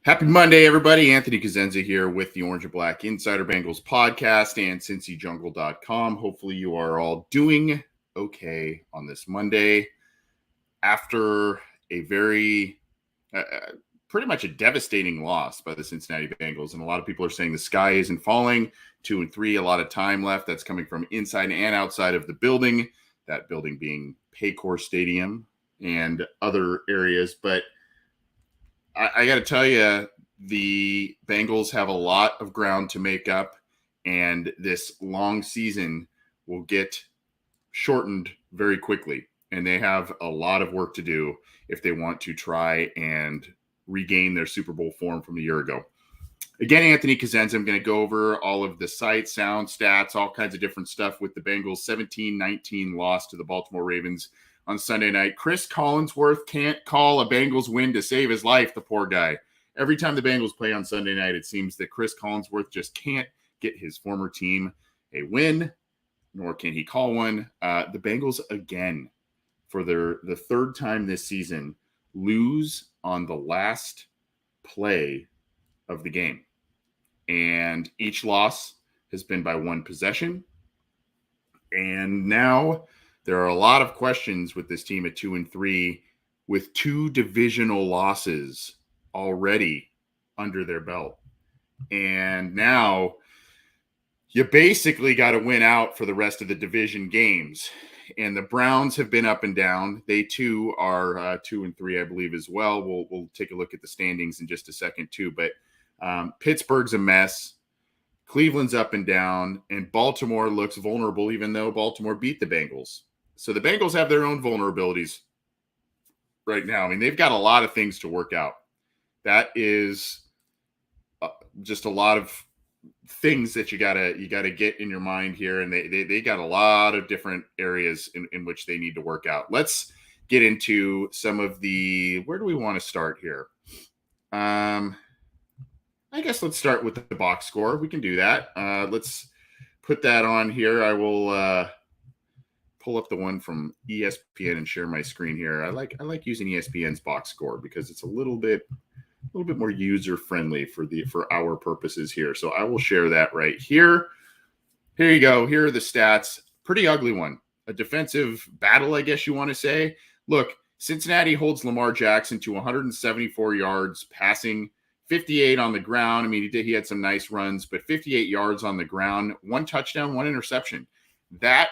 Happy Monday, everybody. Anthony Cosenza here with the Orange and Black Insider Bengals podcast and CincyJungle.com. Hopefully you are all doing okay on this Monday after a very, pretty much a devastating loss by the Cincinnati Bengals. And a lot of people are saying the sky isn't falling. 2-3, a lot of time left. That's coming from inside and outside of the building, that building being Paycor Stadium and other areas. But I got to tell you, the Bengals have a lot of ground to make up, and this long season will get shortened very quickly. And they have a lot of work to do if they want to try and regain their Super Bowl form from a year ago. Again, Anthony Cosenza, I'm going to go over all of the sights, sound, stats, all kinds of different stuff with the Bengals' 17-19 loss to the Baltimore Ravens on Sunday night. Chris Collinsworth can't call a Bengals win to save his life, the poor guy. Every time the Bengals play on Sunday night, it seems that Chris Collinsworth just can't get his former team a win, nor can he call one. The Bengals, again, for the third time this season, lose on the last play of the game. And each loss has been by one possession. And now there are a lot of questions with this team at 2-3 with two divisional losses already under their belt. And now you basically got to win out for the rest of the division games. And the Browns have been up and down. They too are 2-3, I believe, as well. We'll take a look at the standings in just a second too. But Pittsburgh's a mess. Cleveland's up and down. And Baltimore looks vulnerable, even though Baltimore beat the Bengals. So the Bengals have their own vulnerabilities right now. I mean, they've got a lot of things to work out. That is just a lot of things that you gotta get in your mind here, and they got a lot of different areas in which they need to work out. Let's get into some of the. Where do we want to start here? I guess let's start with the box score. We can do that. Let's put that on here. I will pull up the one from ESPN and share my screen here. I like using ESPN's box score because it's a little bit more user friendly for our purposes here. So I will share that right here. Here you go. Here are the stats. Pretty ugly one. A defensive battle, I guess you want to say. Look, Cincinnati holds Lamar Jackson to 174 yards passing, 58 on the ground. I mean, he had some nice runs, but 58 yards on the ground, 1 touchdown, 1 interception. That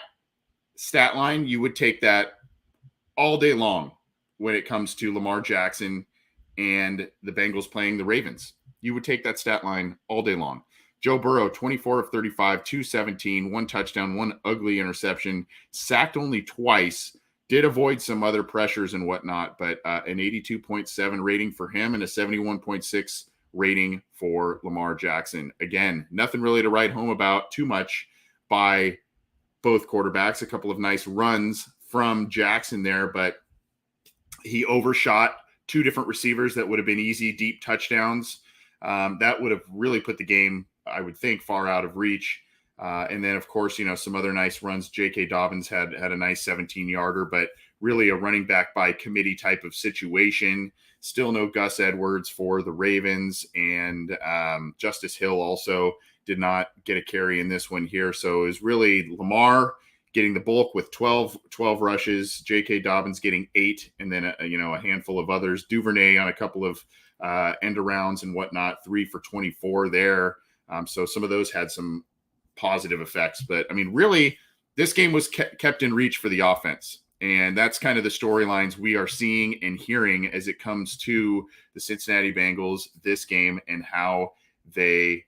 stat line, you would take that all day long when it comes to Lamar Jackson and the Bengals playing the Ravens. You would take that stat line all day long. Joe Burrow, 24 of 35, 217, 1 touchdown, 1 ugly interception, sacked only twice, did avoid some other pressures and whatnot, but an 82.7 rating for him and a 71.6 rating for Lamar Jackson. Again, nothing really to write home about too much by both quarterbacks. A couple of nice runs from Jackson there, but he overshot 2 different receivers that would have been easy, deep touchdowns. That would have really put the game, I would think, far out of reach. And then, of course, some other nice runs. J.K. Dobbins had a nice 17-yarder, but really a running back by committee type of situation. Still no Gus Edwards for the Ravens, and Justice Hill also did not get a carry in this one here. So it was really Lamar getting the bulk with 12 rushes, J.K. Dobbins getting 8, and then a handful of others. Duvernay on a couple of end arounds and whatnot, 3 for 24 there. So some of those had some positive effects. But, I mean, really, this game was kept in reach for the offense. And that's kind of the storylines we are seeing and hearing as it comes to the Cincinnati Bengals this game and how they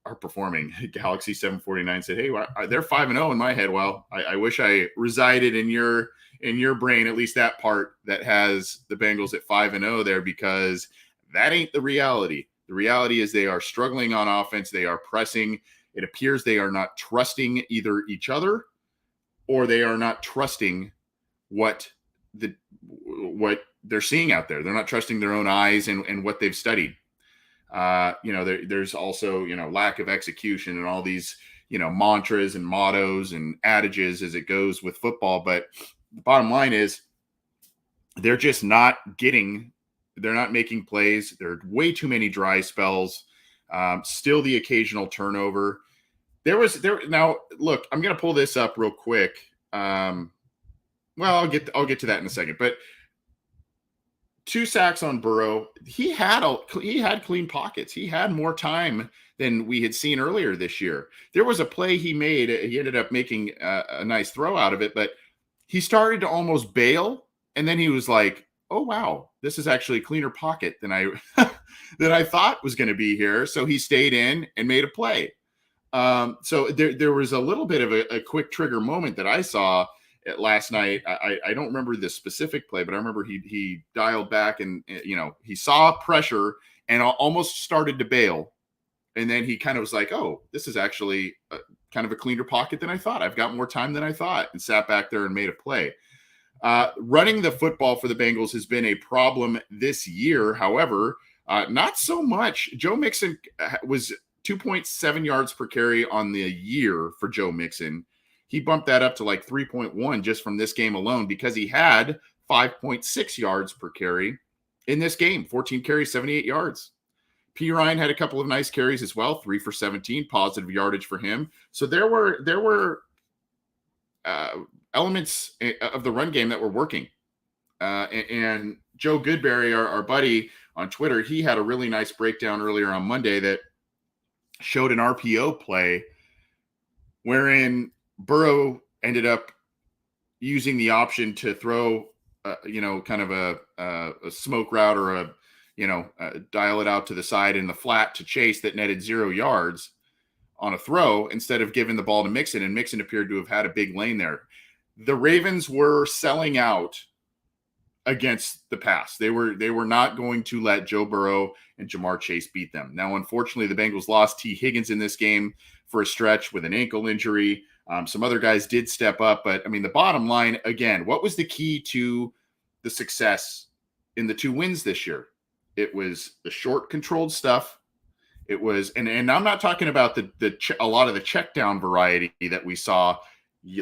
are performing. Galaxy 749 said, hey, they're 5-0 in my head. Well, I wish I resided in your brain, at least that part that has the Bengals at 5-0 there, because that ain't the reality. The reality is they are struggling on offense. They are pressing. It appears they are not trusting either each other or they are not trusting what they're seeing out there. They're not trusting their own eyes and what they've studied. There's also, lack of execution and all these, mantras and mottos and adages as it goes with football. But the bottom line is they're just not getting They're not making plays. There are way too many dry spells. Still the occasional turnover. Now look, I'm going to pull this up real quick. Well, I'll get to that in a second, but 2 sacks on Burrow. He had clean pockets. He had more time than we had seen earlier this year. There was a play he made. He ended up making a nice throw out of it, but he started to almost bail, and then he was like, "Oh wow, this is actually a cleaner pocket than I than I thought was going to be here." So he stayed in and made a play. So there was a little bit of a quick trigger moment that I saw last night. I don't remember the specific play, but I remember he dialed back and he saw pressure and almost started to bail, and then he kind of was like, "Oh, this is actually kind of a cleaner pocket than I thought. I've got more time than I thought," and sat back there and made a play. Running the football for the Bengals has been a problem this year. However, not so much. Joe Mixon was 2.7 yards per carry on the year for Joe Mixon. He bumped that up to like 3.1 just from this game alone because he had 5.6 yards per carry in this game, 14 carries, 78 yards. P. Ryan had a couple of nice carries as well, 3 for 17, positive yardage for him. So there were elements of the run game that were working. And Joe Goodberry, our buddy on Twitter, he had a really nice breakdown earlier on Monday that showed an RPO play wherein Burrow ended up using the option to throw, kind of a smoke route or dial it out to the side in the flat to Chase that netted 0 yards on a throw instead of giving the ball to Mixon, and Mixon appeared to have had a big lane there. The Ravens were selling out against the pass. They were not going to let Joe Burrow and Jamar Chase beat them. Now, unfortunately, the Bengals lost T. Higgins in this game for a stretch with an ankle injury. Some other guys did step up, but I mean, the bottom line, again, what was the key to the success in the 2 wins this year? It was the short controlled stuff. It was, and I'm not talking about a lot of the check down variety that we saw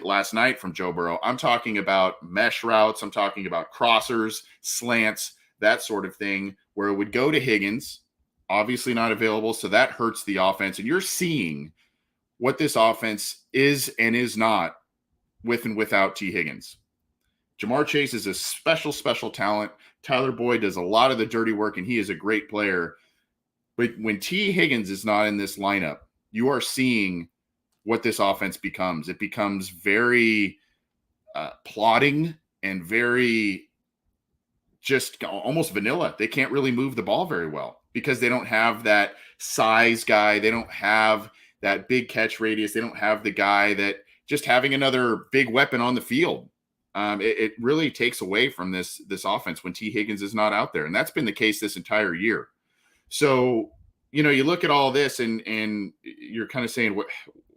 last night from Joe Burrow. I'm talking about mesh routes. I'm talking about crossers, slants, that sort of thing, where it would go to Higgins, obviously not available. So that hurts the offense. And you're seeing what this offense is and is not with and without T. Higgins. Jamar Chase is a special talent. Tyler Boyd does a lot of the dirty work, and he is a great player. But when T. Higgins is not in this lineup, you are seeing what this offense becomes. It becomes very plodding and very just almost vanilla. They can't really move the ball very well because they don't have that size guy. They don't have that big catch radius. They don't have the guy that just having another big weapon on the field. It really takes away from this offense when T. Higgins is not out there. And that's been the case this entire year. So, you look at all this and you're kind of saying,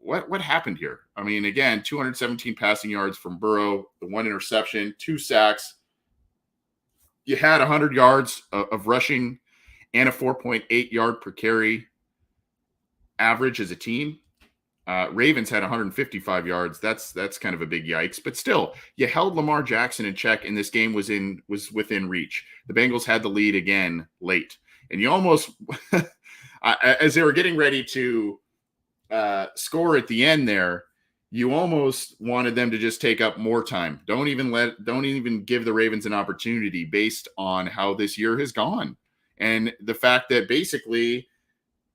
what happened here? I mean, again, 217 passing yards from Burrow, the 1 interception, 2 sacks. You had 100 yards of rushing and a 4.8 yard per carry average as a team. Ravens had 155 yards. That's kind of a big yikes, but still, you held Lamar Jackson in check, and this game was within reach. The Bengals had the lead again late, and you almost, as they were getting ready to score at the end there, you almost wanted them to just take up more time. Don't even give the Ravens an opportunity based on how this year has gone, and the fact that basically,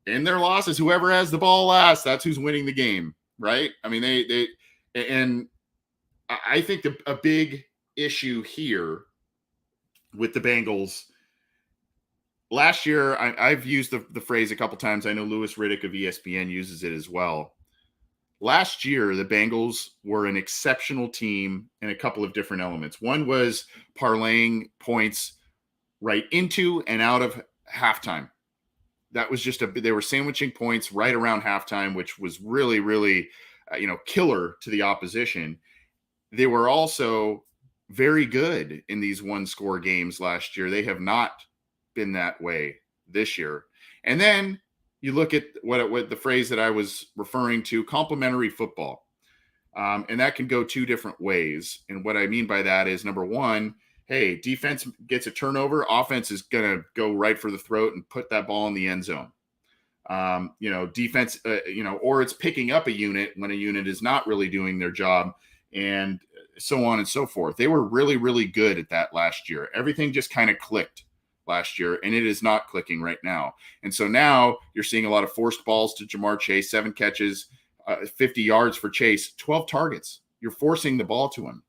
in their losses, whoever has the ball last, that's who's winning the game, right? I mean, and I think a big issue here with the Bengals last year, I've used the phrase a couple times. I know Louis Riddick of ESPN uses it as well. Last year, the Bengals were an exceptional team in a couple of different elements. One was parlaying points right into and out of halftime. That was they were sandwiching points right around halftime, which was really, really, killer to the opposition. They were also very good in these 1-score games last year. They have not been that way this year. And then you look at what the phrase that I was referring to, complementary football. And that can go 2 different ways. And what I mean by that is, number one, hey, defense gets a turnover, offense is going to go right for the throat and put that ball in the end zone. Defense, or it's picking up a unit when a unit is not really doing their job, and so on and so forth. They were really, really good at that last year. Everything just kind of clicked last year, and it is not clicking right now. And so now you're seeing a lot of forced balls to Jamar Chase, 7 catches, 50 yards for Chase, 12 targets. You're forcing the ball to him.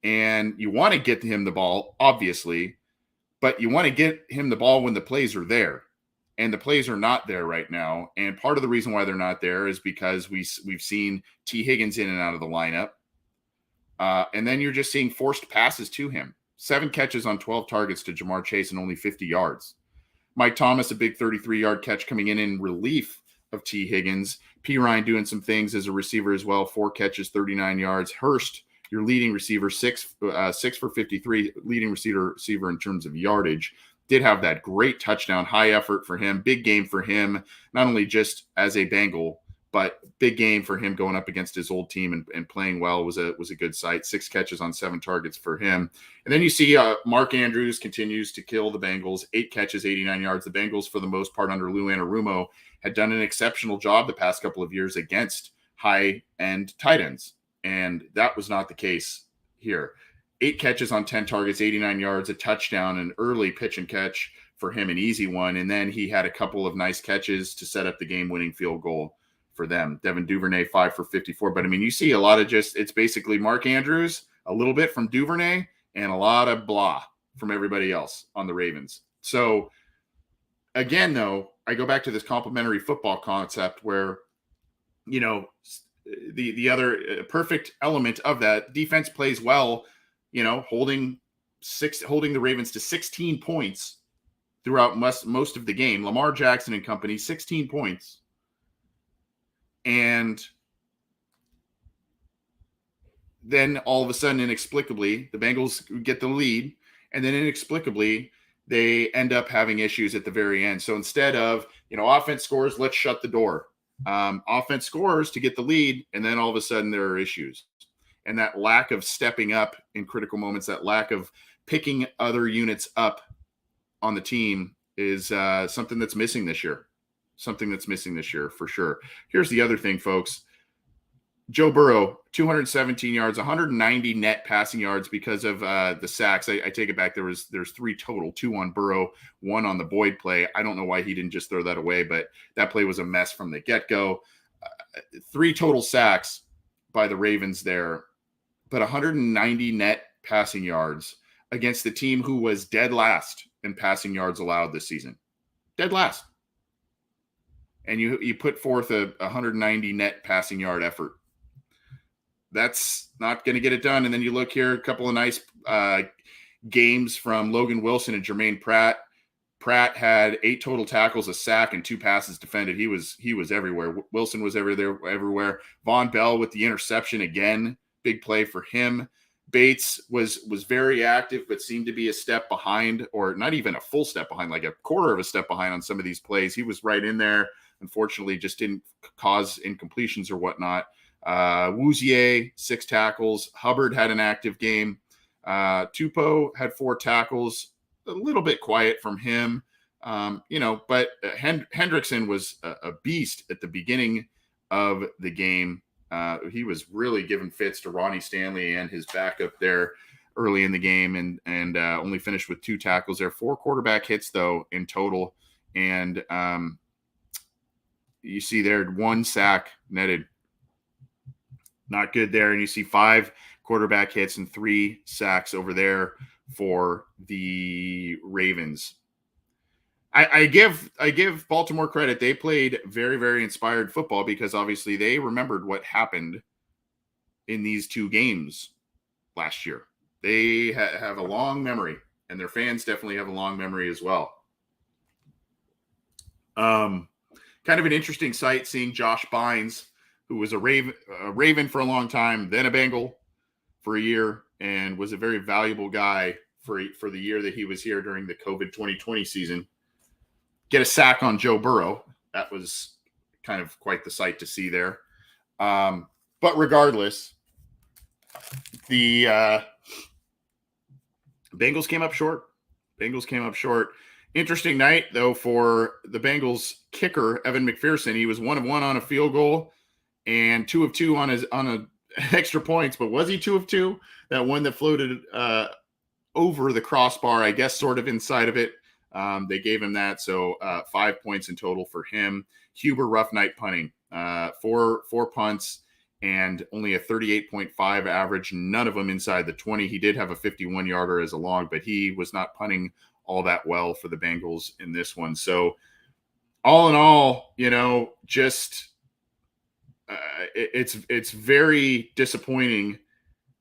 And you want to get him the ball, obviously, but you want to get him the ball when the plays are there. And the plays are not there right now. And part of the reason why they're not there is because we've seen T. Higgins in and out of the lineup. And then you're just seeing forced passes to him. 7 catches on 12 targets to Jamar Chase and only 50 yards. Mike Thomas, a big 33-yard catch coming in relief of T. Higgins. P. Ryan doing some things as a receiver as well. 4 catches, 39 yards. Hurst, your leading receiver, 6 for 53, leading receiver in terms of yardage. Did have that great touchdown, high effort for him, big game for him, not only just as a Bengal, but big game for him going up against his old team and playing well was a good sight. 6 catches on 7 targets for him. And then you see Mark Andrews continues to kill the Bengals, 8 catches, 89 yards. The Bengals, for the most part, under Lou Anarumo, had done an exceptional job the past couple of years against high-end tight ends. And that was not the case here. 8 catches on 10 targets, 89 yards, a touchdown, an early pitch and catch for him, an easy one. And then he had a couple of nice catches to set up the game-winning field goal for them. Devin Duvernay, 5 for 54. But, I mean, you see a lot of it's basically Mark Andrews, a little bit from Duvernay, and a lot of blah from everybody else on the Ravens. So, again, though, I go back to this complementary football concept where, the other perfect element of that, defense plays well, holding the Ravens to 16 points throughout most of the game. Lamar Jackson and company, 16 points. And then all of a sudden, inexplicably, the Bengals get the lead. And then inexplicably, they end up having issues at the very end. So instead of, offense scores, let's shut the door. Offense scores to get the lead. And then all of a sudden there are issues. And that lack of stepping up in critical moments, that lack of picking other units up on the team is something that's missing this year. Something that's missing this year for sure. Here's the other thing, folks. Joe Burrow, 217 yards, 190 net passing yards because of the sacks. I take it back. There's 3 total, 2 on Burrow, 1 on the Boyd play. I don't know why he didn't just throw that away, but that play was a mess from the get-go. 3 total sacks by the Ravens there, but 190 net passing yards against the team who was dead last in passing yards allowed this season. Dead last. And you put forth a 190 net passing yard effort. That's not going to get it done. And then you look here, a couple of nice games from Logan Wilson and Jermaine Pratt. Pratt had 8 total tackles, a sack, and 2 passes defended. He was everywhere. Wilson was everywhere. Von Bell with the interception again. Big play for him. Bates was very active, but seemed to be a step behind, or not even a full step behind, like a quarter of a step behind on some of these plays. He was right in there. Unfortunately, just didn't cause incompletions or whatnot. Wouzier, 6 tackles. Hubbard had an active game. Tupou had 4 tackles. A little bit quiet from him, but Hendrickson was a beast at the beginning of the game. He was really giving fits to Ronnie Stanley and his backup there early in the game, and only finished with 2 tackles there. 4 quarterback hits, though, in total. And you see there 1 sack netted. Not good there. And you see 5 quarterback hits and 3 sacks over there for the Ravens. I give Baltimore credit. They played very, very inspired football because obviously they remembered what happened in these 2 games last year. They have a long memory, and their fans definitely have a long memory as well. Kind of an interesting sight seeing Josh Bynes, who was a Raven for a long time, then a Bengal for a year, and was a very valuable guy for the year that he was here during the COVID 2020 season, get a sack on Joe Burrow. That was kind of quite the sight to see there. But regardless, the Bengals came up short. Interesting night, though, for the Bengals kicker, Evan McPherson. He was 1 of 1 on a field goal and 2 of 2 on a extra points. But was he 2 of 2? That one that floated over the crossbar, I guess, sort of inside of it. They gave him that. So 5 points in total for him. Huber, rough night punting. Four punts and only a 38.5 average. None of them inside the 20. He did have a 51-yarder as a long, but he was not punting all that well for the Bengals in this one. So all in all, just it's very disappointing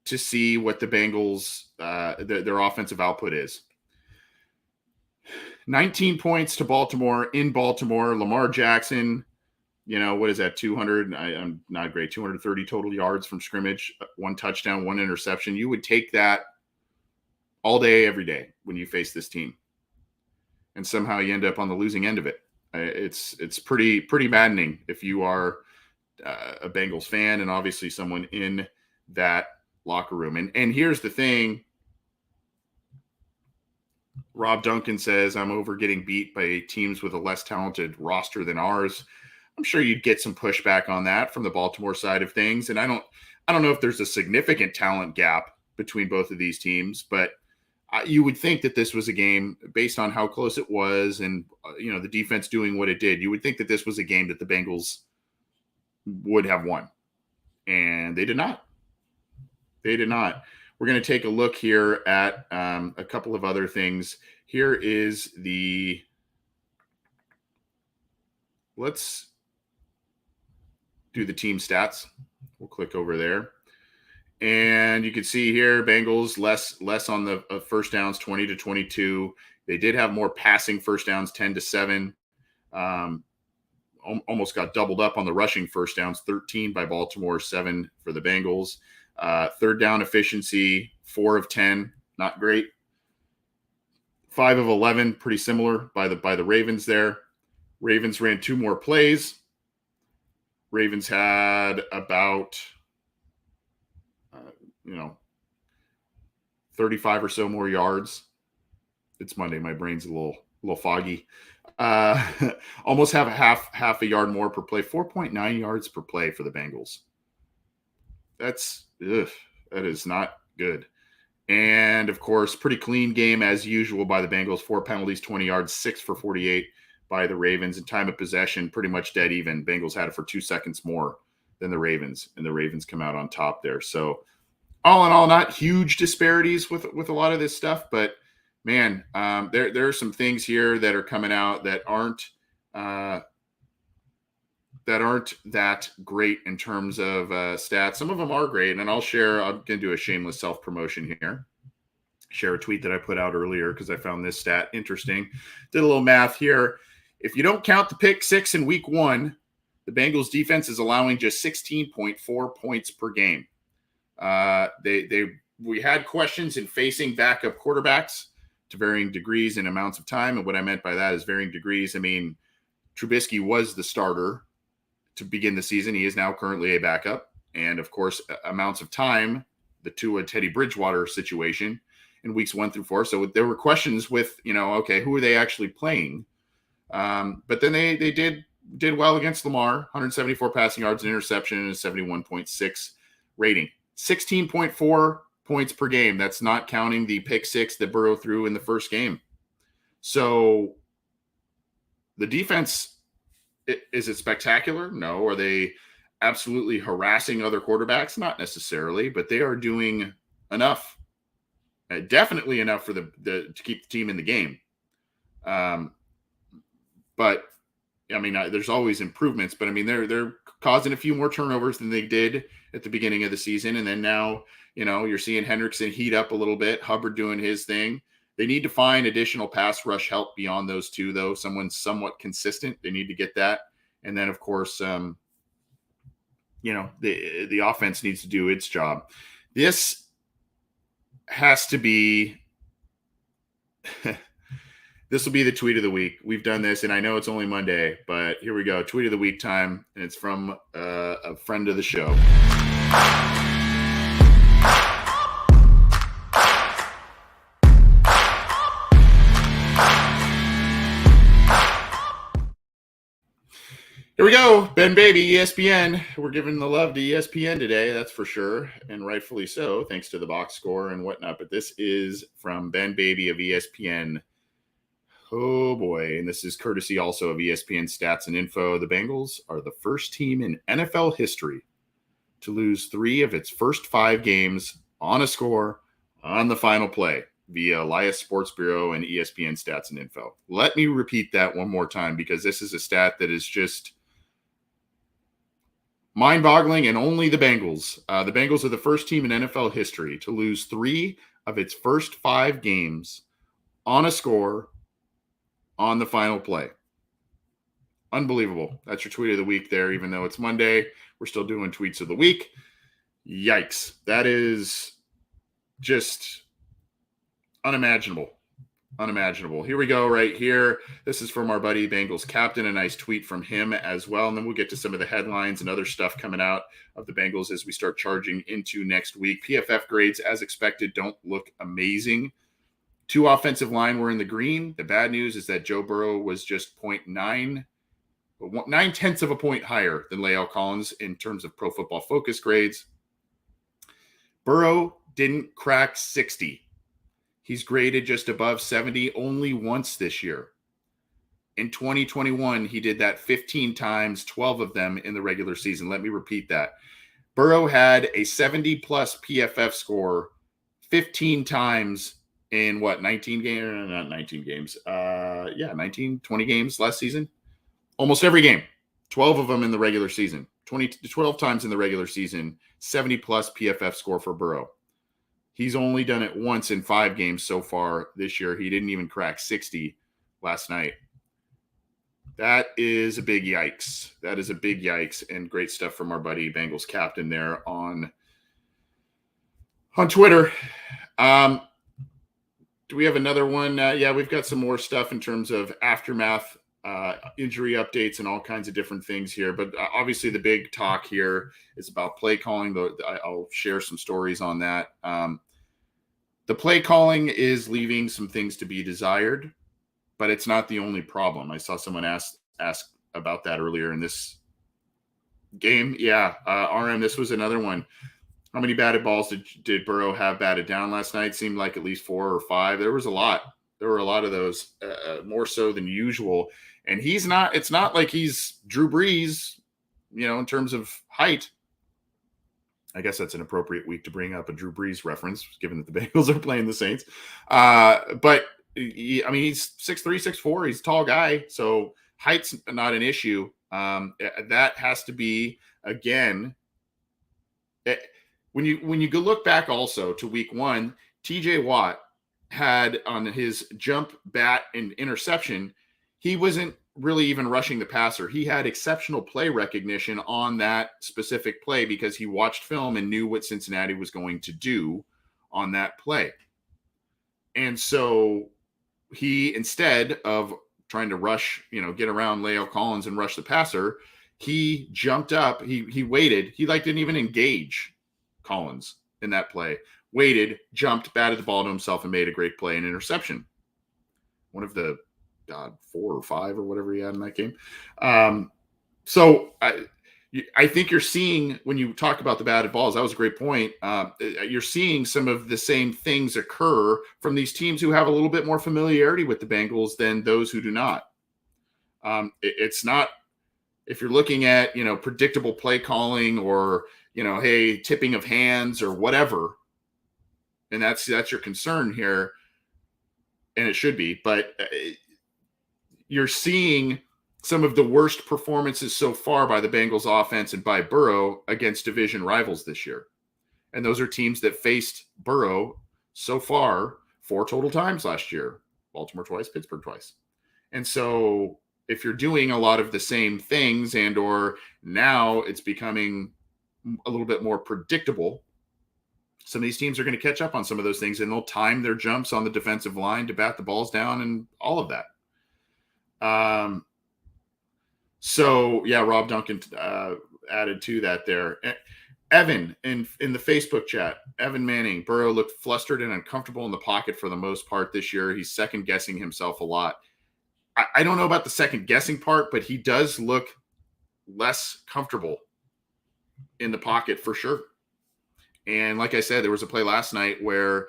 to see what the Bengals, their offensive output is. 19 points to Baltimore in Baltimore. Lamar Jackson, what is that? 200. I'm not great. 230 total yards from scrimmage, 1 touchdown, 1 interception. You would take that all day, every day when you face this team. And somehow you end up on the losing end of it. It's pretty maddening if you are a Bengals fan and obviously someone in that locker room. And here's the thing. Rob Duncan says, I'm over getting beat by teams with a less talented roster than ours. I'm sure you'd get some pushback on that from the Baltimore side of things. And I don't know if there's a significant talent gap between both of these teams, but you would think that this was a game based on how close it was and, the defense doing what it did. You would think that this was a game that the Bengals would have won. And they did not. We're going to take a look here at a couple of other things. Here is let's do the team stats. We'll click over there. And you can see here, Bengals less on the first downs, 20 to 22. They did have more passing first downs, 10 to 7. Almost got doubled up on the rushing first downs, 13 by Baltimore, 7 for the Bengals. Third down efficiency, 4 of 10, not great. 5 of 11, pretty similar by the Ravens there. Ravens ran 2 more plays. Ravens had about 35 or so more yards. It's Monday. My brain's a little foggy. Almost have half a yard more per play. 4.9 yards per play for the Bengals. That is not good. And of course, pretty clean game as usual by the Bengals. 4 penalties, 20 yards, 6 for 48 by the Ravens. And time of possession, pretty much dead even. Bengals had it for 2 seconds more than the Ravens, and the Ravens come out on top there. So all in all, not huge disparities with a lot of this stuff, but man, there are some things here that are coming out that aren't that great in terms of stats. Some of them are great, and I'm going to do a shameless self-promotion here. Share a tweet that I put out earlier because I found this stat interesting. Did a little math here. If you don't count the pick 6 in week 1, the Bengals defense is allowing just 16.4 points per game. We had questions in facing backup quarterbacks to varying degrees and amounts of time. And what I meant by that is varying degrees. I mean, Trubisky was the starter to begin the season. He is now currently a backup. And of course, amounts of time, the Tua Teddy Bridgewater situation in weeks 1 through 4. So there were questions with, okay, who are they actually playing? But then they did well against Lamar, 174 passing yards, an interception, and a 71.6 rating. 16.4 points per game. That's not counting the pick 6 that Burrow threw in the first game. So the defense, is it spectacular? No. Are they absolutely harassing other quarterbacks? Not necessarily, but they are doing enough, definitely enough for to keep the team in the game. But I mean, there's always improvements, but I mean, they're causing a few more turnovers than they did at the beginning of the season. And then now, you're seeing Hendrickson heat up a little bit, Hubbard doing his thing. They need to find additional pass rush help beyond those two, though. Someone somewhat consistent. They need to get that. And then, of course, the offense needs to do its job. This has to be this will be the tweet of the week. We've done this, and I know it's only Monday, but here we go. Tweet of the week time, and it's from a friend of the show. Here we go. Ben Baby, ESPN. We're giving the love to ESPN today, that's for sure, and rightfully so, thanks to the box score and whatnot. But this is from Ben Baby of ESPN. Oh boy. And this is courtesy also of ESPN Stats and Info. The Bengals are the first team in NFL history to lose 3 of its first 5 games on a score on the final play via Elias Sports Bureau and ESPN Stats and Info. Let me repeat that one more time because this is a stat that is just mind-boggling, and only the Bengals. The Bengals are the first team in NFL history to lose 3 of its first 5 games on a score on the final play. Unbelievable. That's your tweet of the week there, even though it's Monday. We're still doing tweets of the week. Yikes. That is just unimaginable. Unimaginable. Here we go right here. This is from our buddy Bengals captain, a nice tweet from him as well. And then we'll get to some of the headlines and other stuff coming out of the Bengals as we start charging into next week. PFF grades, as expected, don't look amazing. 2 offensive line were in the green. The bad news is that Joe Burrow was just 9/10 of a point higher than La'el Collins in terms of Pro Football Focus grades. Burrow didn't crack 60. He's graded just above 70 only once this year. In 2021, he did that 15 times, 12 of them in the regular season. Let me repeat that. Burrow had a 70-plus PFF score 15 times in 19 games? Not 19 games. 20 games last season. Almost every game. 12 of them in the regular season. 12 times in the regular season. 70-plus PFF score for Burrow. He's only done it once in 5 games so far this year. He didn't even crack 60 last night. That is a big yikes. That is a big yikes, and great stuff from our buddy Bengals captain there on Twitter. Do we have another one? Yeah, we've got some more stuff in terms of aftermath, injury updates, and all kinds of different things here. But obviously the big talk here is about play calling. I'll share some stories on that. The play calling is leaving some things to be desired, but it's not the only problem. I saw someone ask about that earlier in this game. Yeah, RM, this was another one. How many batted balls did Burrow have batted down last night? Seemed like at least 4 or 5. There was a lot. There were a lot of those, more so than usual. And it's not like he's Drew Brees, in terms of height. I guess that's an appropriate week to bring up a Drew Brees reference, given that the Bengals are playing the Saints. But he's 6'3", 6'4". He's a tall guy, so height's not an issue. That has to be, again, when you go look back also to week 1, TJ Watt had on his jump, bat, and interception, he wasn't really even rushing the passer. He had exceptional play recognition on that specific play because he watched film and knew what Cincinnati was going to do on that play. And so he, instead of trying to rush, get around La'el Collins and rush the passer, he jumped up. He waited. He didn't even engage Collins in that play. Waited, jumped, batted the ball to himself, and made a great play, an interception. One of the 4 or 5 or whatever he had in that game. So I think you're seeing, when you talk about the batted balls, that was a great point. You're seeing some of the same things occur from these teams who have a little bit more familiarity with the Bengals than those who do not. It's not, if you're looking at, predictable play calling or, hey, tipping of hands or whatever, and that's your concern here, and it should be, but you're seeing some of the worst performances so far by the Bengals offense and by Burrow against division rivals this year. And those are teams that faced Burrow so far 4 total times last year. Baltimore twice, Pittsburgh twice. And so if you're doing a lot of the same things or now it's becoming a little bit more predictable, some of these teams are going to catch up on some of those things, and they'll time their jumps on the defensive line to bat the balls down and all of that. So yeah, Rob Duncan added to that there. Evan in the Facebook chat, Evan Manning, Burrow looked flustered and uncomfortable in the pocket for the most part this year. He's second guessing himself a lot. I don't know about the second guessing part, but he does look less comfortable in the pocket for sure. And like I said, there was a play last night where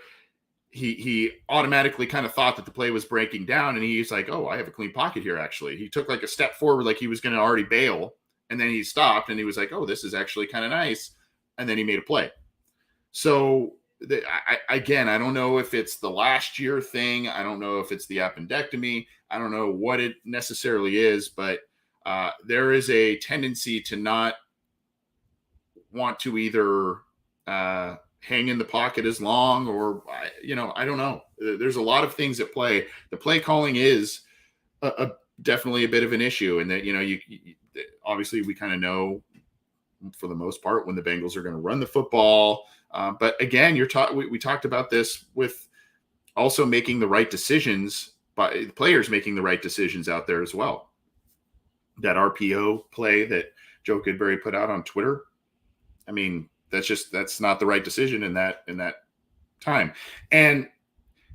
he automatically kind of thought that the play was breaking down, and he's like, oh, I have a clean pocket here, actually. He took like a step forward like he was going to already bail, and then he stopped, and he was like, oh, this is actually kind of nice, and then he made a play. So, again, I don't know if it's the last year thing. I don't know if it's the appendectomy. I don't know what it necessarily is, but there is a tendency to not want to either hang in the pocket as long, or I don't know. There's a lot of things at play. The play calling is definitely a bit of an issue, and that you obviously we kind of know for the most part when the Bengals are going to run the football. But again, we talked about this with also making the right decisions by the players making the right decisions out there as well. That RPO play that Joe Goodberry put out on Twitter, I mean, that's not the right decision in that time. And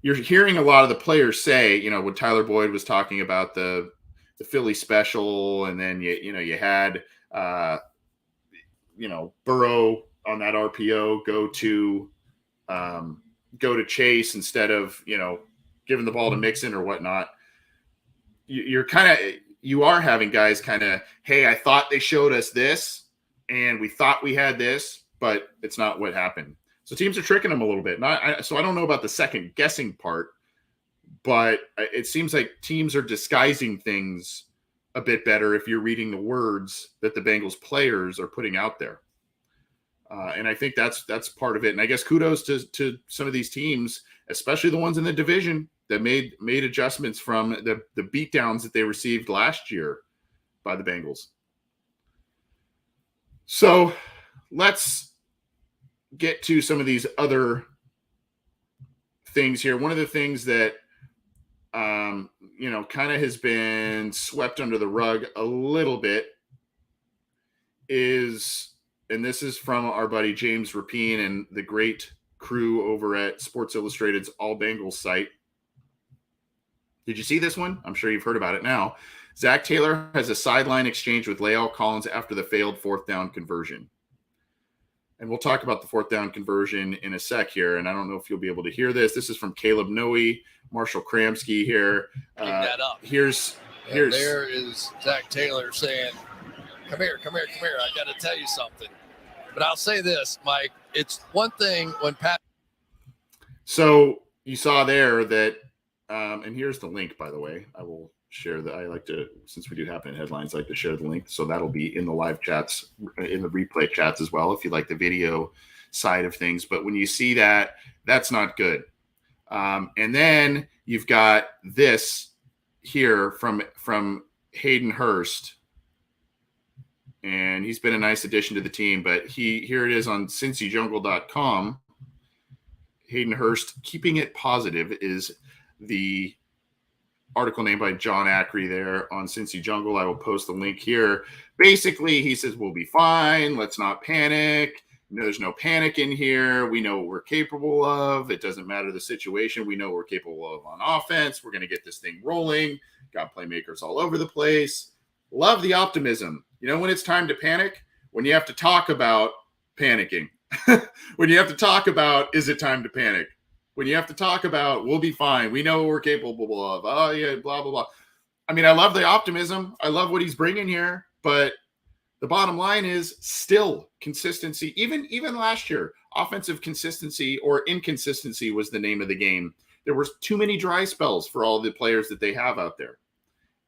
you're hearing a lot of the players say, when Tyler Boyd was talking about the Philly special, and then you had Burrow on that RPO go to Chase instead of giving the ball to Mixon or whatnot. You are having guys kind of, hey, I thought they showed us this, and we thought we had this, but it's not what happened. So teams are tricking them a little bit. So I don't know about the second guessing part, but it seems like teams are disguising things a bit better if you're reading the words that the Bengals players are putting out there. And I think that's part of it. And I guess kudos to some of these teams, especially the ones in the division that made adjustments from the beatdowns that they received last year by the Bengals. So let's get to some of these other things here. One of the things that kind of has been swept under the rug a little bit is, and this is from our buddy James Rapine and the great crew over at Sports Illustrated's All Bengals site. Did you see this one? I'm sure you've heard about it now. Zach Taylor has a sideline exchange with La'el Collins after the failed fourth down conversion. And we'll talk about the fourth down conversion in a sec here. And I don't know if you'll be able to hear this. This is from Caleb Noe, Marshall Kramsky here. Pick that up. Here's there is Zach Taylor saying, come here. I got to tell you something. But I'll say this, Mike. It's one thing when Pat. So you saw there that, and here's the link, by the way. I will share that. I like to, since we do Happenin headlines, I like to share the link. So that'll be in the live chats, in the replay chats as well, if you like the video side of things. But when you see that, that's not good. And then you've got this here from Hayden Hurst. And he's been a nice addition to the team, but here it is on CincyJungle.com. Hayden Hurst, keeping it positive, is the article named by John Ackrey there on Cincy Jungle. I will post the link here. Basically, he says, we'll be fine. Let's not panic. There's no panic in here. We know what we're capable of. It doesn't matter the situation. We know what we're capable of on offense. We're going to get this thing rolling. Got playmakers all over the place. Love the optimism. When it's time to panic? When you have to talk about panicking. When you have to talk about, is it time to panic? When you have to talk about, we'll be fine. We know what we're capable of. Oh, yeah, blah, blah, blah. I mean, I love the optimism. I love what he's bringing here. But the bottom line is still consistency. Even last year, offensive consistency or inconsistency was the name of the game. There were too many dry spells for all the players that they have out there.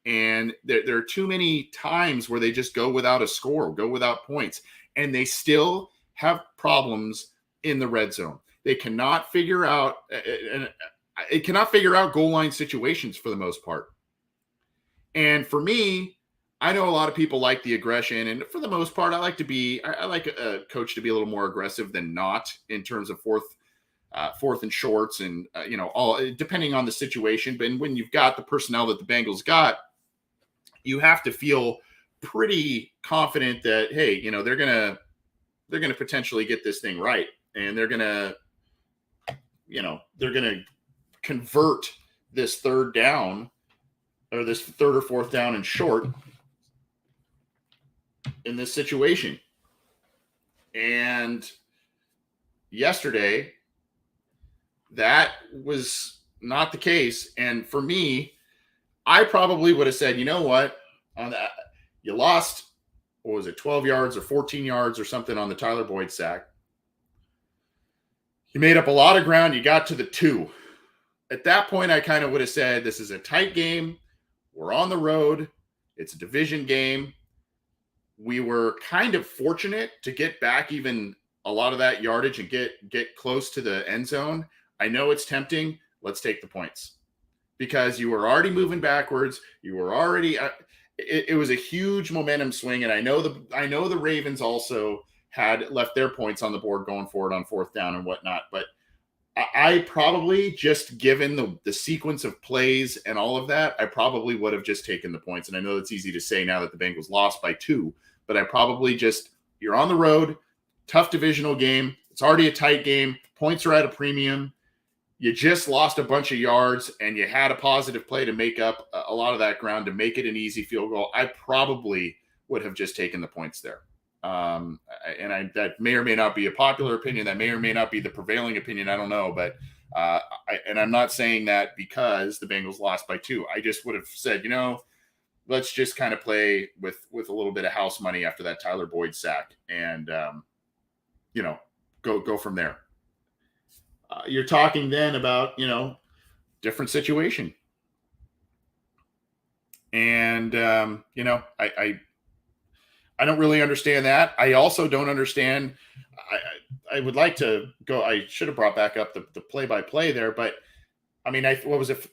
And there are too many times where they just go without a score, go without points. And they still have problems in the red zone. They cannot figure out goal line situations for the most part. And for me, I know a lot of people like the aggression, and for the most part, I like a coach to be a little more aggressive than not in terms of fourth and shorts, and all depending on the situation. But when you've got the personnel that the Bengals got, you have to feel pretty confident that, hey, they're gonna potentially get this thing right, and they're gonna convert this third down, or this third or fourth down and short, in this situation. And yesterday, that was not the case. And for me, I probably would have said, you know what, on that, you lost, what was it, 12 yards or 14 yards or something on the Tyler Boyd sack. You made up a lot of ground. You got to the 2. At that point, I kind of would have said, this is a tight game. We're on the road. It's a division game. We were kind of fortunate to get back even a lot of that yardage and get close to the end zone. I know it's tempting. Let's take the points. Because you were already moving backwards. You were already it was a huge momentum swing. And I know the Ravens also had left their points on the board going forward on 4th down and whatnot. But I probably, just given the sequence of plays and all of that, I probably would have just taken the points. And I know it's easy to say now that the Bengals lost by 2, but I probably just, you're on the road, tough divisional game. It's already a tight game. Points are at a premium. You just lost a bunch of yards and you had a positive play to make up a lot of that ground to make it an easy field goal. I probably would have just taken the points there. That may or may not be a popular opinion. That may or may not be the prevailing opinion. I don't know. But I'm not saying that because the Bengals lost by 2. I just would have said, let's just kind of play with a little bit of house money after that Tyler Boyd sack and, go from there. You're talking then about, different situation. And, I don't really understand that. I also don't understand. I would like to go. I should have brought back up the play-by-play there, but I mean, what was it?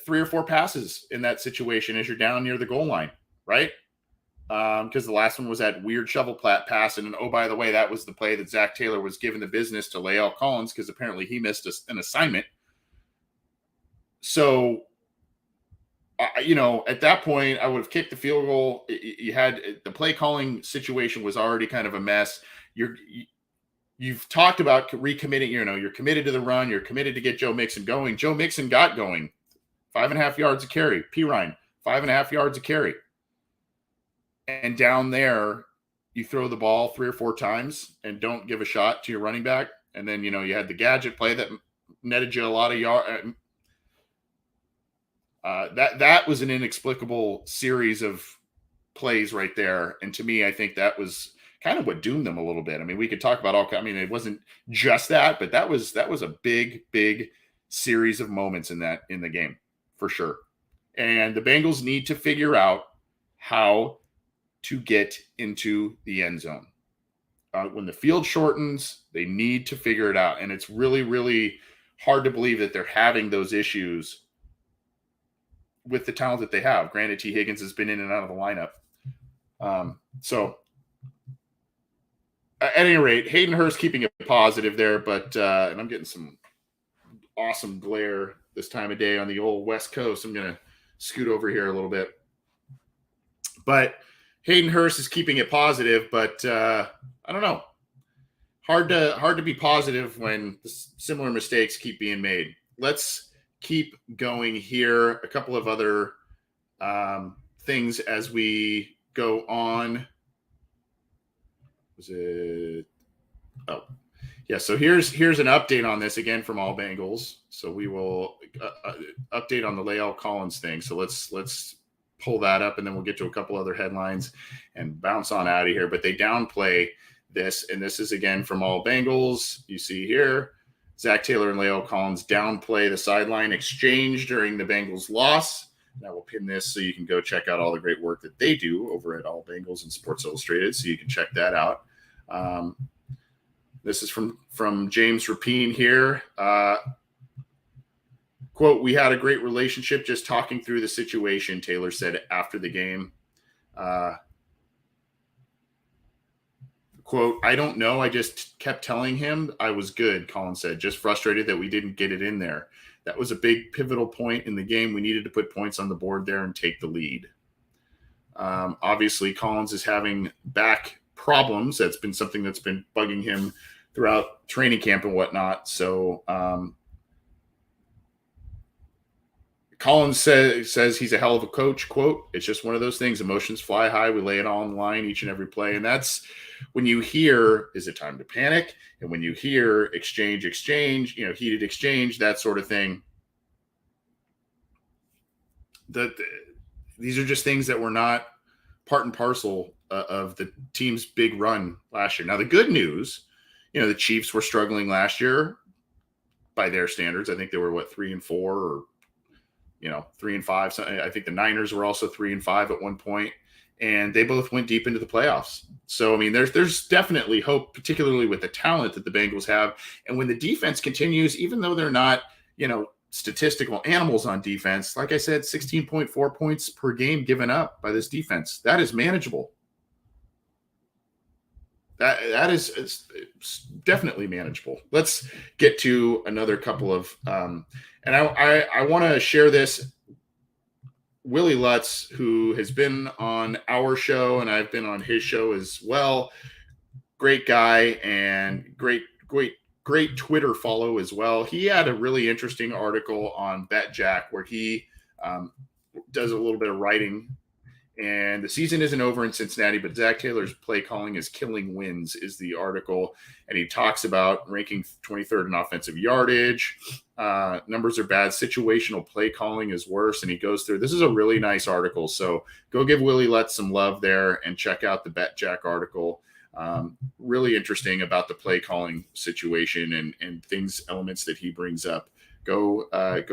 3 or 4 passes in that situation as you're down near the goal line, right? Because the last one was that weird shovel pass. And oh, by the way, that was the play that Zach Taylor was given the business to Lael Collins because apparently he missed an assignment. So, at that point, I would have kicked the field goal. You had the play calling situation was already kind of a mess. You've talked about recommitting. You're committed to the run. You're committed to get Joe Mixon going. Joe Mixon got going, 5.5 yards a carry. Pirine, 5.5 yards a carry. And down there, you throw the ball 3 or 4 times and don't give a shot to your running back. And then, you had the gadget play that netted you a lot of yards. That was an inexplicable series of plays right there. And to me, I think that was kind of what doomed them a little bit. I mean, we could talk about it wasn't just that, but that was a big, big series of moments in the game for sure. And the Bengals need to figure out how to get into the end zone. When the field shortens, they need to figure it out. And it's really, really hard to believe that they're having those issues with the talent that they have. Granted, T. Higgins has been in and out of the lineup. So at any rate, Hayden Hurst keeping it positive there, but and I'm getting some awesome glare this time of day on the old West Coast. I'm going to scoot over here a little bit. But Hayden Hurst is keeping it positive, but I don't know. Hard to be positive when similar mistakes keep being made. Let's keep going here. A couple of other things as we go on. Was it? Oh, yeah. So here's an update on this again from All Bengals. So we will update on the Lael Collins thing. So let's pull that up and then we'll get to a couple other headlines and bounce on out of here. But they downplay this, and this is again from All Bengals. You see here. Zach Taylor and Lael Collins downplay the sideline exchange during the Bengals loss. I will pin this so you can go check out all the great work that they do over at All Bengals and Sports Illustrated, so you can check that out. This is from James Rapine here. Quote, "We had a great relationship just talking through the situation," Taylor said after the game. Quote, "I don't know. I just kept telling him I was good," Collins said, "just frustrated that we didn't get it in there. That was a big pivotal point in the game. We needed to put points on the board there and take the lead." Obviously, Collins is having back problems. That's been something that's been bugging him throughout training camp and whatnot. So Collins says he's a hell of a coach. Quote, it's just one of those things. Emotions fly high. We lay it all on the line each and every play. And that's when you hear, is it time to panic? And when you hear exchange, heated exchange, that sort of thing. These are just things that were not part and parcel of the team's big run last year. Now, the good news, the Chiefs were struggling last year by their standards. I think they were 3-4 or 3-5. So I think the Niners were also 3-5 at one point, and they both went deep into the playoffs. So, I mean, there's definitely hope, particularly with the talent that the Bengals have. And when the defense continues, even though they're not, statistical animals on defense, like I said, 16.4 points per game given up by this defense. That is manageable. That is it's definitely manageable. Let's get to another couple of and I want to share this. Willie Lutz, who has been on our show and I've been on his show as well. Great guy and great Twitter follow as well. He had a really interesting article on BetJack where he does a little bit of writing. And the season isn't over in Cincinnati, but Zach Taylor's play calling is killing wins is the article. And he talks about ranking 23rd in offensive yardage. Numbers are bad. Situational play calling is worse. And he goes through. This is a really nice article. So go give Willie Lutz some love there and check out the BetJack article. Really interesting about the play calling situation and elements that he brings up. Go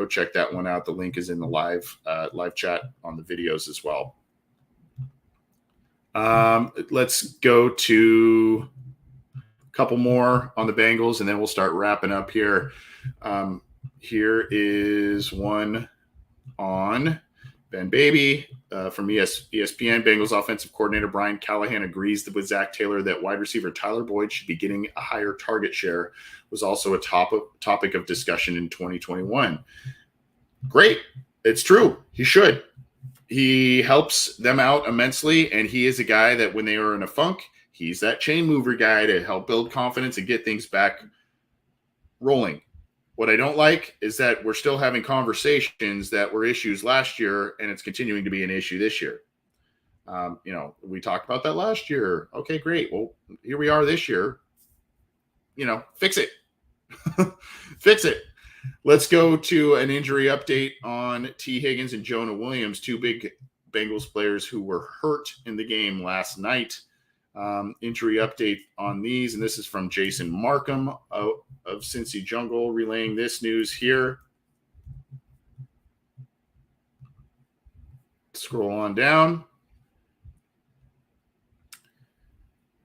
check that one out. The link is in the live chat on the videos as well. Let's go to a couple more on the Bengals, and then we'll start wrapping up here. Here is one on Ben Baby from ESPN. Bengals offensive coordinator Brian Callahan agrees with Zach Taylor that wide receiver Tyler Boyd should be getting a higher target share. Was also a topic of discussion in 2021. Great. It's true. He should. He helps them out immensely, and he is a guy that when they are in a funk, he's that chain mover guy to help build confidence and get things back rolling. What I don't like is that we're still having conversations that were issues last year, and it's continuing to be an issue this year. We talked about that last year. Okay, great. Well, here we are this year. Fix it. Fix it. Let's go to an injury update on T. Higgins and Jonah Williams, two big Bengals players who were hurt in the game last night. Injury update on these, and this is from Jason Markham of Cincy Jungle relaying this news here. Scroll on down.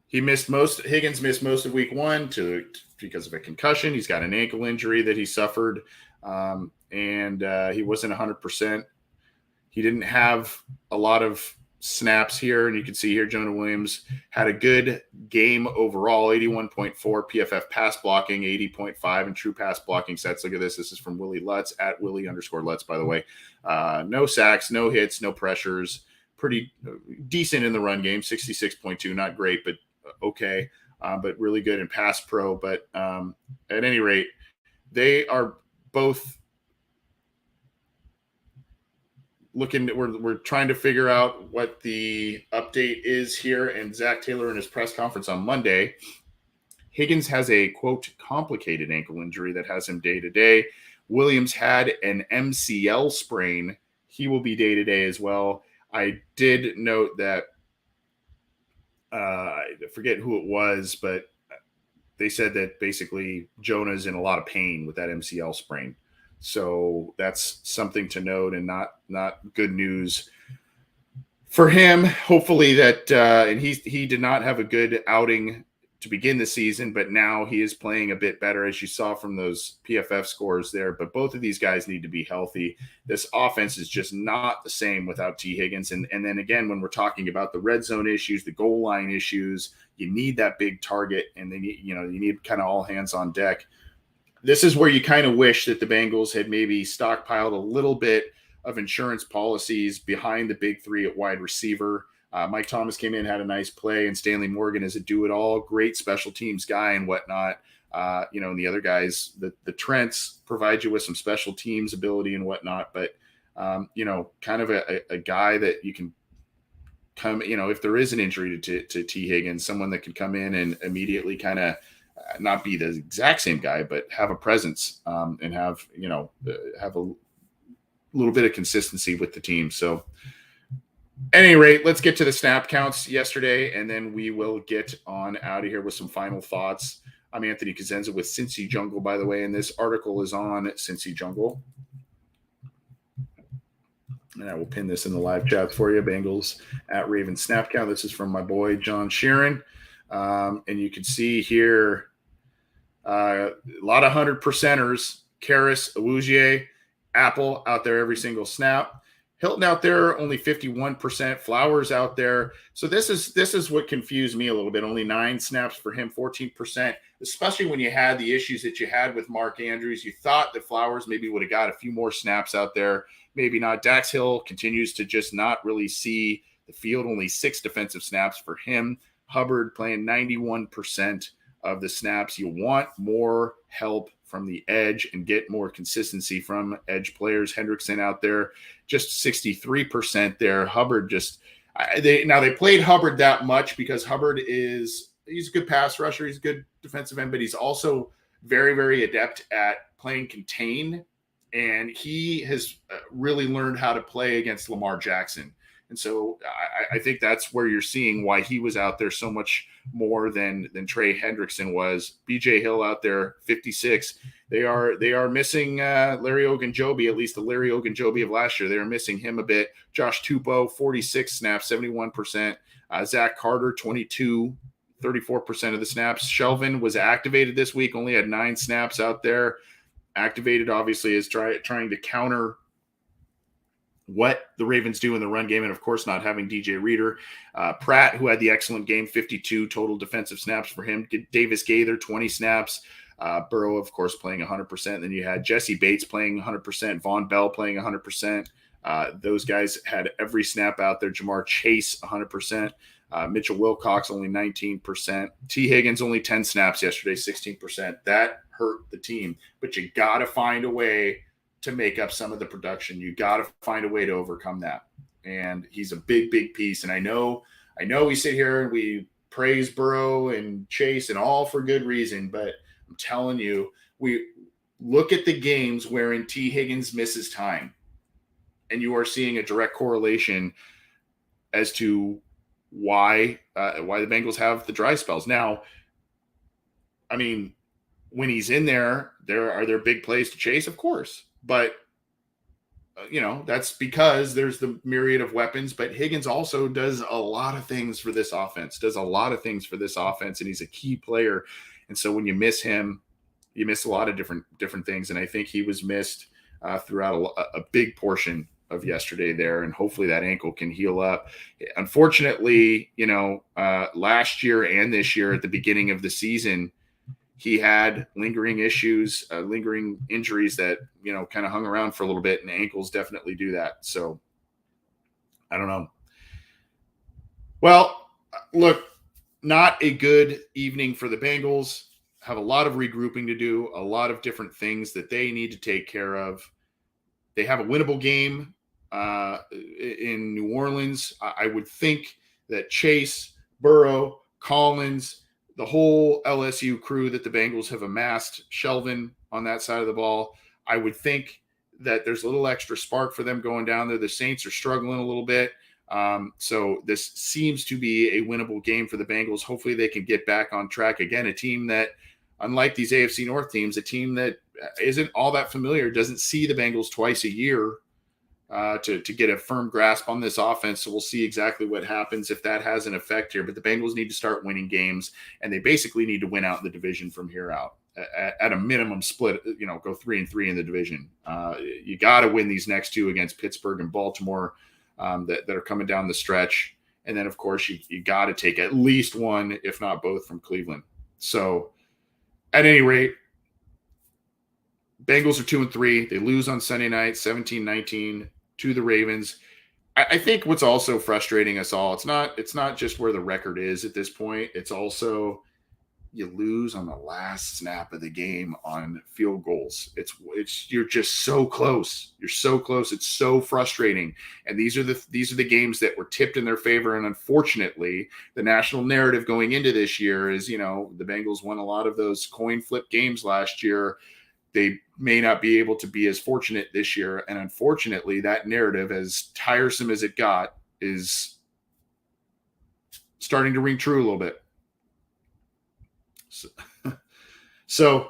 Higgins missed most of week one because of a concussion. He's got an ankle injury that he suffered, and he wasn't 100%. He didn't have a lot of snaps here, and you can see here Jonah Williams had a good game overall, 81.4 PFF pass blocking, 80.5 in true pass blocking sets. Look at this. This is from Willie Lutz, at Willie_Lutz, by the way. No sacks, no hits, no pressures. Pretty decent in the run game, 66.2. Not great, but okay. But really good in pass pro. But at any rate, they are both we're trying to figure out what the update is here. And Zach Taylor in his press conference on Monday, Higgins has a, quote, complicated ankle injury that has him day-to-day. Williams had an MCL sprain. He will be day-to-day as well. I did note that I forget who it was, but they said that basically Jonah's in a lot of pain with that MCL sprain. So that's something to note and not good news for him. Hopefully that and he did not have a good outing to begin the season, but now he is playing a bit better, as you saw from those PFF scores there. But both of these guys need to be healthy. This offense is just not the same without T. Higgins. And then again, when we're talking about the red zone issues, the goal line issues, you need that big target, and you need kind of all hands on deck. This is where you kind of wish that the Bengals had maybe stockpiled a little bit of insurance policies behind the big three at wide receiver. Mike Thomas came in, had a nice play, and Stanley Morgan is a do-it-all, great special teams guy and whatnot. And the other guys, the Trents provide you with some special teams ability and whatnot. But kind of a guy that you can come, if there is an injury to T. Higgins, someone that can come in and immediately kind of not be the exact same guy, but have a presence and have a little bit of consistency with the team. So at any rate, let's get to the snap counts yesterday, and then we will get on out of here with some final thoughts. I'm Anthony Cosenza with Cincy Jungle, by the way, and this article is on Cincy Jungle. And I will pin this in the live chat for you, Bengals at Ravens snap count. This is from my boy, John Sheeran. And you can see here a lot of 100%ers. Karras, Awuzie, Apple out there every single snap. Hilton out there, only 51%. Flowers out there. So this is what confused me a little bit. Only 9 snaps for him, 14%. Especially when you had the issues that you had with Mark Andrews. You thought that Flowers maybe would have got a few more snaps out there. Maybe not. Dax Hill continues to just not really see the field. Only 6 defensive snaps for him. Hubbard playing 91% of the snaps. You want more help from the edge and get more consistency from edge players. Hendrickson out there, just 63% there. Hubbard they played Hubbard that much because Hubbard he's a good pass rusher. He's a good defensive end, but he's also very, very adept at playing contain. And he has really learned how to play against Lamar Jackson. And so I think that's where you're seeing why he was out there so much more than Trey Hendrickson was. BJ Hill out there, 56. They are missing Larry Ogunjobi, at least the Larry Ogunjobi of last year. They were missing him a bit. Josh Tupou, 46 snaps, 71%. Zach Carter, 22, 34% of the snaps. Shelvin was activated this week, only had 9 snaps out there. Activated, obviously, is trying to counter what the Ravens do in the run game, and of course not having DJ Reader. Pratt, who had the excellent game, 52 total defensive snaps for him. Davis Gaither, 20 snaps. Burrow, of course, playing 100%. Then you had Jesse Bates playing 100%. Von Bell playing 100%. Those guys had every snap out there. Jamar Chase, 100%. Mitchell Wilcox, only 19%. T. Higgins, only 10 snaps yesterday, 16%. That hurt the team. But you got to find a way to make up some of the production. You got to find a way to overcome that. And he's a big, big piece. And I know we sit here and we praise Burrow and Chase and all for good reason, but I'm telling you, we look at the games wherein T. Higgins misses time, and you are seeing a direct correlation as to why the Bengals have the dry spells. Now, I mean, when he's in there, are there big plays to chase? Of course. But, that's because there's the myriad of weapons. But Higgins also does a lot of things for this offense, and he's a key player. And so when you miss him, you miss a lot of different things. And I think he was missed throughout a big portion of yesterday there. And hopefully that ankle can heal up. Unfortunately, last year and this year at the beginning of the season, he had lingering issues, lingering injuries that, kind of hung around for a little bit, and ankles definitely do that. So I don't know. Well, look, not a good evening for the Bengals. Have a lot of regrouping to do, a lot of different things that they need to take care of. They have a winnable game in New Orleans. I would think that Chase, Burrow, Collins, the whole LSU crew that the Bengals have amassed, Shelvin on that side of the ball, I would think that there's a little extra spark for them going down there. The Saints are struggling a little bit. So this seems to be a winnable game for the Bengals. Hopefully they can get back on track. Again, a team that, unlike these AFC North teams, a team that isn't all that familiar, doesn't see the Bengals twice a year to get a firm grasp on this offense. So we'll see exactly what happens if that has an effect here. But the Bengals need to start winning games, and they basically need to win out in the division from here out. At a minimum split, go 3-3 in the division. You got to win these next 2 against Pittsburgh and Baltimore that are coming down the stretch. And then, of course, you got to take at least one, if not both, from Cleveland. So at any rate, Bengals are 2-3. They lose on Sunday night, 17-19 to the Ravens. I think what's also frustrating us all, it's not just where the record is at this point. It's also you lose on the last snap of the game on field goals. You're just so close. You're so close. It's so frustrating. And these are the games that were tipped in their favor. And unfortunately, the national narrative going into this year is, the Bengals won a lot of those coin flip games last year. They may not be able to be as fortunate this year. And unfortunately, that narrative, as tiresome as it got, is starting to ring true a little bit. So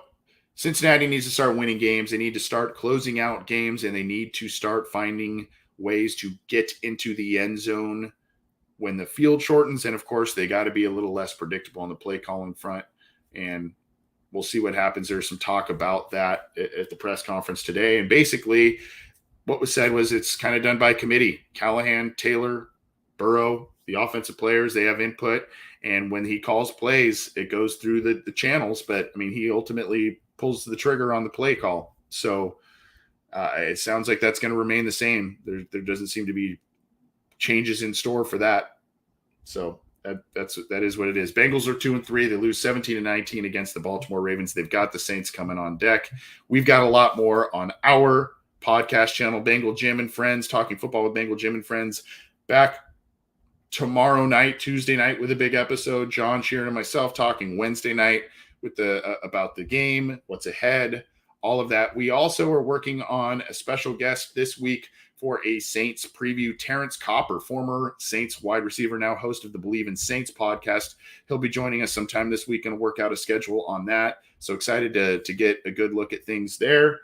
Cincinnati needs to start winning games. They need to start closing out games, and they need to start finding ways to get into the end zone when the field shortens. And of course, they got to be a little less predictable on the play calling front. And we'll see what happens. There's some talk about that at the press conference today. And basically what was said was it's kind of done by committee. Callahan, Taylor, Burrow, the offensive players, they have input. And when he calls plays, it goes through the channels. But, he ultimately pulls the trigger on the play call. So it sounds like that's going to remain the same. There doesn't seem to be changes in store for that. So that is what it is. Bengals are 2-3. They lose 17-19 against the Baltimore Ravens. They've got the Saints coming on deck. We've got a lot more on our podcast channel, Bengal Jim and Friends, talking football with Bengal Jim and Friends. Back tomorrow night, Tuesday night, with a big episode. John Sheeran and myself talking Wednesday night with about the game, what's ahead, all of that. We also are working on a special guest this week for a Saints preview. Terrence Copper, former Saints wide receiver, now host of the Believe in Saints podcast. He'll be joining us sometime this week and work out a schedule on that. So excited to get a good look at things there.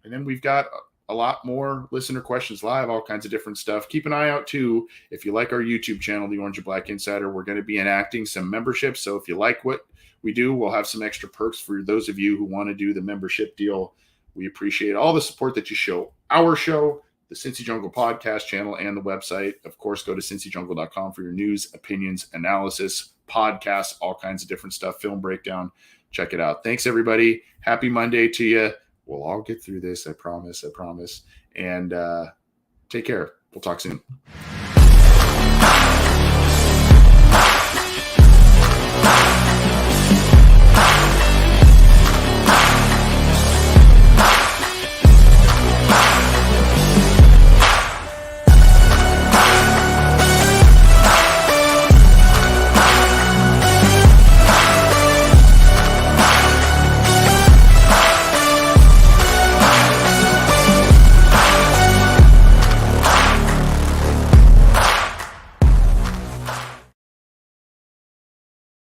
And then we've got a lot more listener questions live, all kinds of different stuff. Keep an eye out, too, if you like our YouTube channel, The Orange and Black Insider. We're going to be enacting some memberships. So if you like what we do, we'll have some extra perks for those of you who want to do the membership deal. We appreciate all the support that you show our show, the Cincy Jungle podcast channel, and the website. Of course, go to cincyjungle.com for your news, opinions, analysis, podcasts, all kinds of different stuff, film breakdown. Check it out. Thanks, everybody. Happy Monday to you. We'll all get through this. I promise. And take care. We'll talk soon.